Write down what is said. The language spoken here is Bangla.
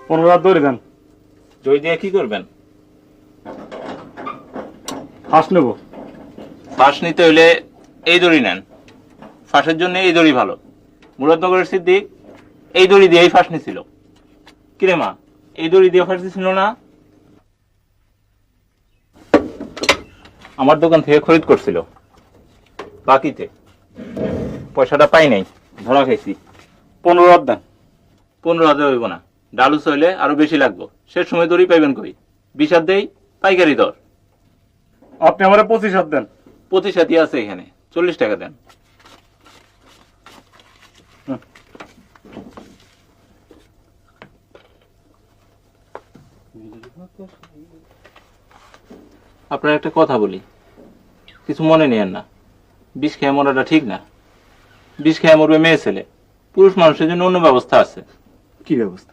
15 দড়ি দেন। দই দিয়ে কি করবেন? ফাঁস নেব। ফাঁস নিতে হইলে এই দড়ি নেন, ফাঁসের জন্য এই দড়ি ভালো। মুরাদনগরের সিদ্দিক এই দড়ি দিয়েই ফাঁস নিছিল। কিরে মা, এই দড়ি দিয়ে ফাঁস দিছিল না? আমার দোকান থেকে খরিদ করছিল বাকিতে, পয়সাটা পাই নাই, ধরা খাইছি। 15 দেন। 15,000 হইব না, ডালুস হইলে আরো বেশি লাগবো। সে সময় দড়ি পাইবেন কই? 20 দেই, পাইকারি দর। আপনি আমার 25 দেন। প্রতি সাথী আছে এখানে, 40 টাকা দেন। আপনার একটা কথা বলি, কিছু মনে নেন না। বিষ খেয়ে মরাটা ঠিক না। বিষ খেয়ে মরবে মেয়ে ছেলে, পুরুষ মানুষের জন্য অন্য ব্যবস্থা আছে। কি ব্যবস্থা?